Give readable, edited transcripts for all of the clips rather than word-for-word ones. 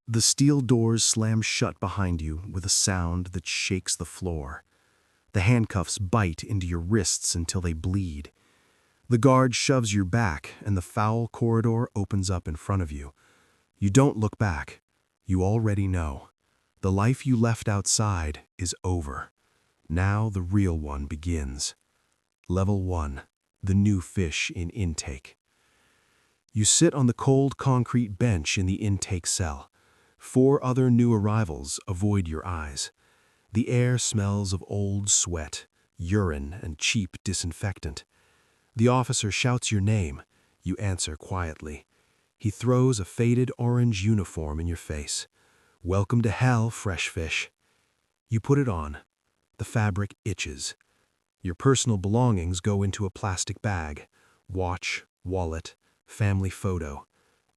The steel doors slam shut behind you with a sound that shakes the floor. The handcuffs bite into your wrists until they bleed. The guard shoves your back, and the foul corridor opens up in front of you. You don't look back. You already know. The life you left outside is over. Now the real one begins. Level 1. The new fish in intake. You sit on the cold concrete bench in the intake cell. 4 other new arrivals avoid your eyes. The air smells of old sweat, urine, and cheap disinfectant. The officer shouts your name. You answer quietly. He throws a faded orange uniform in your face. Welcome to hell, fresh fish. You put it on. The fabric itches. Your personal belongings go into a plastic bag. Watch, wallet, family photo.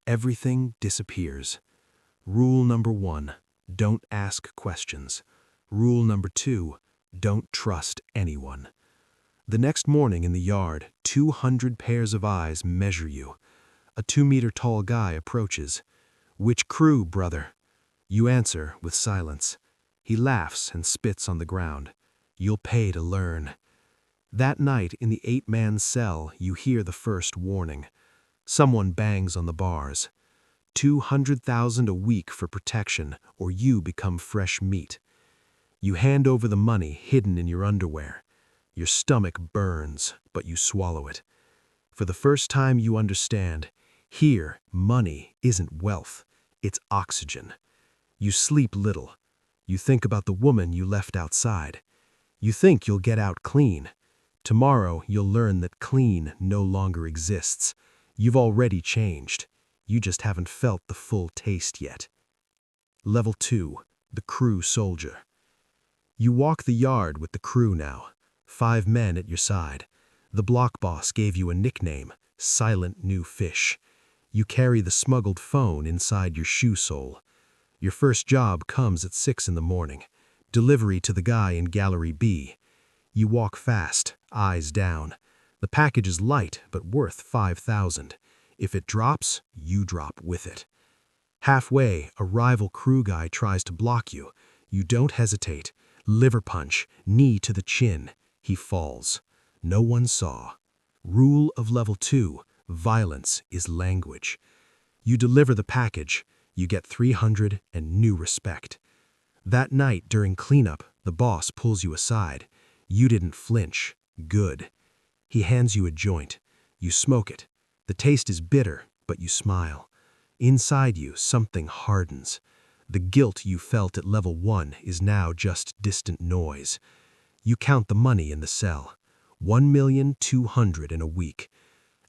Everything disappears. Rule number 1, don't ask questions. Rule number 2, don't trust anyone. The next morning in the yard, 200 pairs of eyes measure you. A 2-meter-tall guy approaches. Which crew, brother? You answer with silence. He laughs and spits on the ground. You'll pay to learn. That night in the 8-man cell, you hear the first warning. Someone bangs on the bars. 200,000 a week for protection, or you become fresh meat. You hand over the money hidden in your underwear. Your stomach burns, but you swallow it. For the first time you understand, here, money isn't wealth, it's oxygen. You sleep little. You think about the woman you left outside. You think you'll get out clean. Tomorrow you'll learn that clean no longer exists. You've already changed. You just haven't felt the full taste yet. Level 2, the crew soldier. You walk the yard with the crew now. 5 men at your side. The block boss gave you a nickname, Silent New Fish. You carry the smuggled phone inside your shoe sole. Your first job comes at 6 in the morning. Delivery to the guy in Gallery B. You walk fast, eyes down. The package is light, but worth 5,000. If it drops, you drop with it. Halfway, a rival crew guy tries to block you. You don't hesitate. Liver punch, knee to the chin. He falls. No one saw. Rule of level 2, violence is language. You deliver the package. You get 300 and new respect. That night during cleanup, the boss pulls you aside. You didn't flinch. Good. He hands you a joint. You smoke it. The taste is bitter, but you smile. Inside you, something hardens. The guilt you felt at level 1 is now just distant noise. You count the money in the cell. 1,200,000 in a week.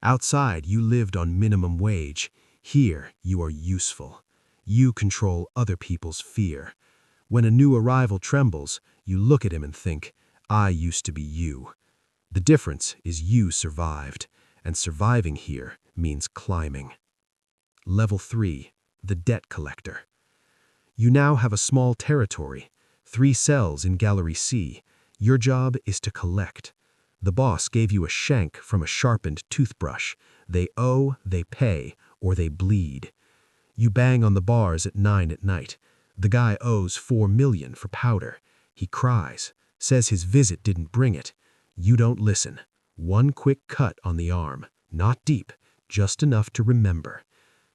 Outside, you lived on minimum wage. Here, you are useful. You control other people's fear. When a new arrival trembles, you look at him and think, I used to be you. The difference is you survived, and surviving here means climbing. Level 3, the debt collector. You now have a small territory, 3 cells in Gallery C. Your job is to collect. The boss gave you a shank from a sharpened toothbrush. They owe, they pay, or they bleed. You bang on the bars at 9 at night. The guy owes 4 million for powder. He cries, says his visit didn't bring it. You don't listen. 1 quick cut on the arm, not deep, just enough to remember.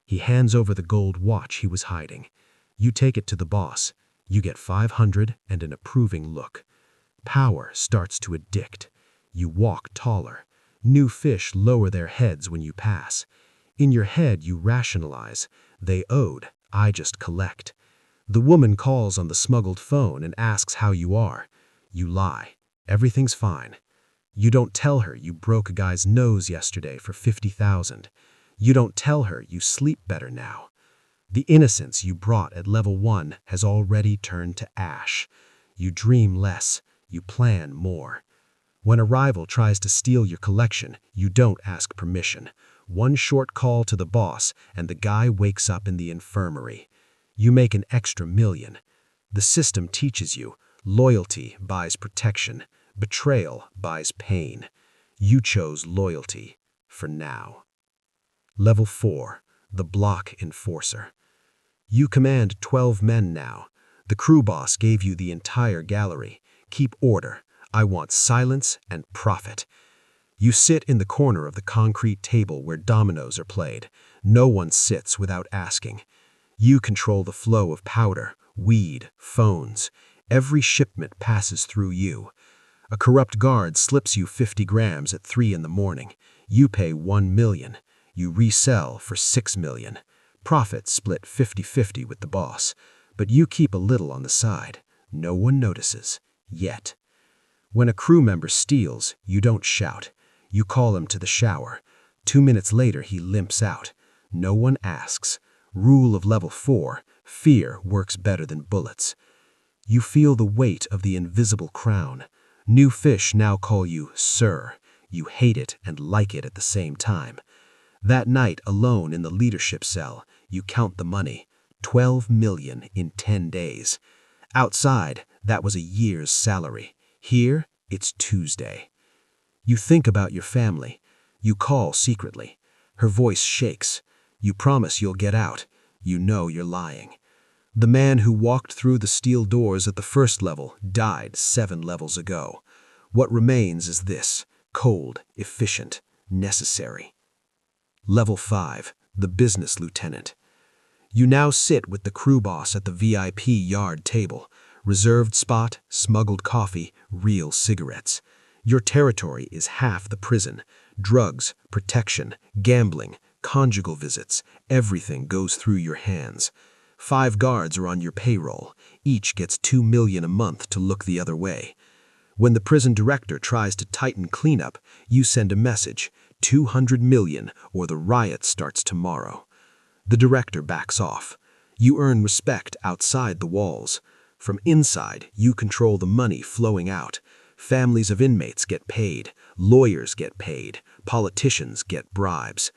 He hands over the gold watch he was hiding. You take it to the boss. You get 500 and an approving look. Power starts to addict. You walk taller. New fish lower their heads when you pass. In your head you rationalize. They owed, I just collect. The woman calls on the smuggled phone and asks how you are. You lie. Everything's fine. You don't tell her you broke a guy's nose yesterday for 50,000. You don't tell her you sleep better now. The innocence you brought at level 1 has already turned to ash. You dream less. You plan more. When a rival tries to steal your collection, you don't ask permission. 1 short call to the boss, and the guy wakes up in the infirmary. You make an extra million. The system teaches you, loyalty buys protection. Betrayal buys pain. You chose loyalty, for now. Level 4, the block enforcer. You command 12 men now. The crew boss gave you the entire gallery. Keep order. I want silence and profit. You sit in the corner of the concrete table where dominoes are played. No one sits without asking. You control the flow of powder, weed, phones. Every shipment passes through you. A corrupt guard slips you 50 grams at 3 in the morning. You pay 1 million. You resell for 6 million. Profit split 50-50 with the boss. But you keep a little on the side. No one notices. Yet. When a crew member steals, you don't shout. You call him to the shower. 2 minutes later, he limps out. No one asks. Rule of level 4, fear works better than bullets. You feel the weight of the invisible crown. New fish now call you Sir. You hate it and like it at the same time. That night, alone in the leadership cell, you count the money. 12 million in 10 days. Outside, that was a year's salary. Here, it's Tuesday. You think about your family. You call secretly. Her voice shakes. You promise you'll get out. You know you're lying. The man who walked through the steel doors at the first level died 7 levels ago. What remains is this: cold, efficient, necessary. Level 5, the business lieutenant. You now sit with the crew boss at the VIP yard table. Reserved spot, smuggled coffee, real cigarettes. Your territory is half the prison. Drugs, protection, gambling, conjugal visits, everything goes through your hands. 5 guards are on your payroll. Each gets 2 million a month to look the other way. When the prison director tries to tighten cleanup, you send a message: 200 million or the riot starts tomorrow. The director backs off. You earn respect outside the walls. From inside, you control the money flowing out. Families of inmates get paid, lawyers get paid, politicians get bribes.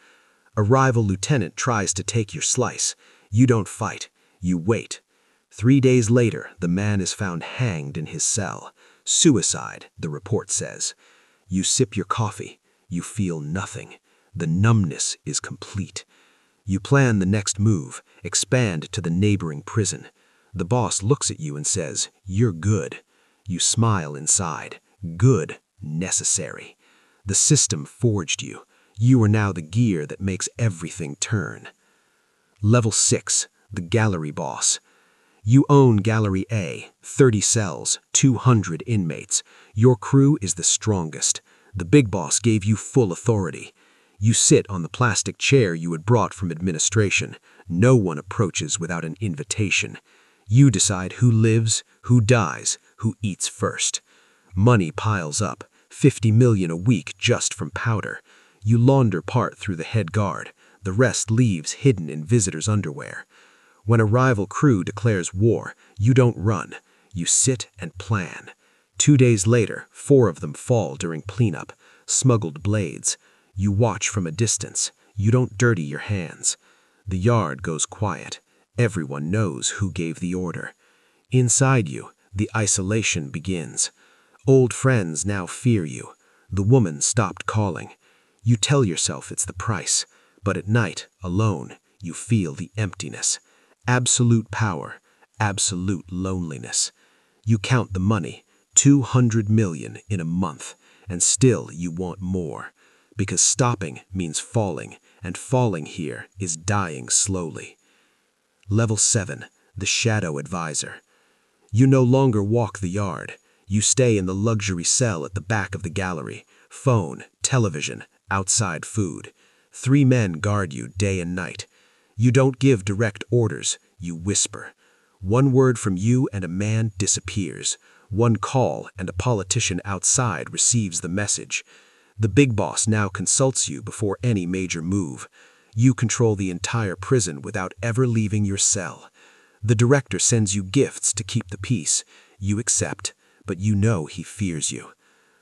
A rival lieutenant tries to take your slice. You don't fight, you wait. 3 days later, the man is found hanged in his cell. Suicide, the report says. You sip your coffee. You feel nothing. The numbness is complete. You plan the next move, expand to the neighboring prison. The boss looks at you and says, "You're good." You smile inside. Good, necessary. The system forged you. You are now the gear that makes everything turn. Level 6, the gallery boss. You own Gallery A, 30 cells, 200 inmates. Your crew is the strongest. The big boss gave you full authority. You sit on the plastic chair you had brought from administration. No one approaches without an invitation. You decide who lives, who dies, who eats first. Money piles up, 50 million a week just from powder. You launder part through the head guard. The rest leaves hidden in visitors' underwear. When a rival crew declares war, you don't run. You sit and plan. 2 days later, 4 of them fall during cleanup. Smuggled blades. You watch from a distance. You don't dirty your hands. The yard goes quiet. Everyone knows who gave the order. Inside you, the isolation begins. Old friends now fear you. The woman stopped calling. You tell yourself it's the price. But at night, alone, you feel the emptiness. Absolute power, absolute loneliness. You count the money, 200 million in a month, and still you want more. Because stopping means falling, and falling here is dying slowly. Level 7, the shadow advisor. You no longer walk the yard. You stay in the luxury cell at the back of the gallery. Phone, television, outside food. 3 men guard you day and night. You don't give direct orders, you whisper. 1 word from you and a man disappears. 1 call and a politician outside receives the message. The big boss now consults you before any major move. You control the entire prison without ever leaving your cell. The director sends you gifts to keep the peace. You accept, but you know he fears you.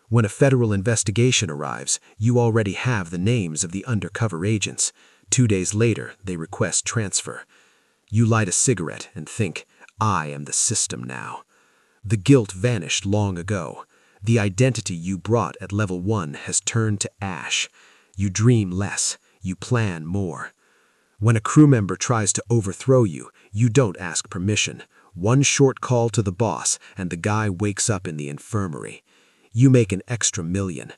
When a federal investigation arrives, you already have the names of the undercover agents. 2 days later, they request transfer. You light a cigarette and think, I am the system now. The guilt vanished long ago. The identity you brought at level 1 has turned to ash. You dream less. You plan more. When a crew member tries to overthrow you, you don't ask permission. One short call to the boss, and the guy wakes up in the infirmary. You make an extra million.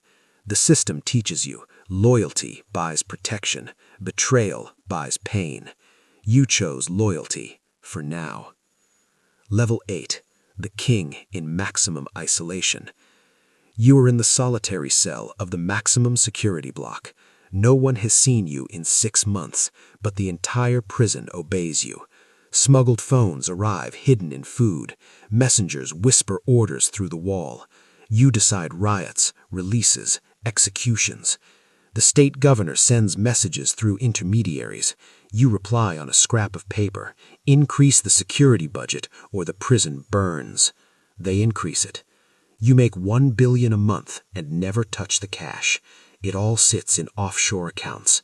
The system teaches you, loyalty buys protection, betrayal buys pain. You chose loyalty, for now. Level 8. The King in Maximum Isolation. You are in the solitary cell of the maximum security block. No one has seen you in 6 months, but the entire prison obeys you. Smuggled phones arrive hidden in food. Messengers whisper orders through the wall. You decide riots, releases, executions. The state governor sends messages through intermediaries. You reply on a scrap of paper. Increase the security budget or the prison burns. They increase it. You make $1 billion a month and never touch the cash. It all sits in offshore accounts.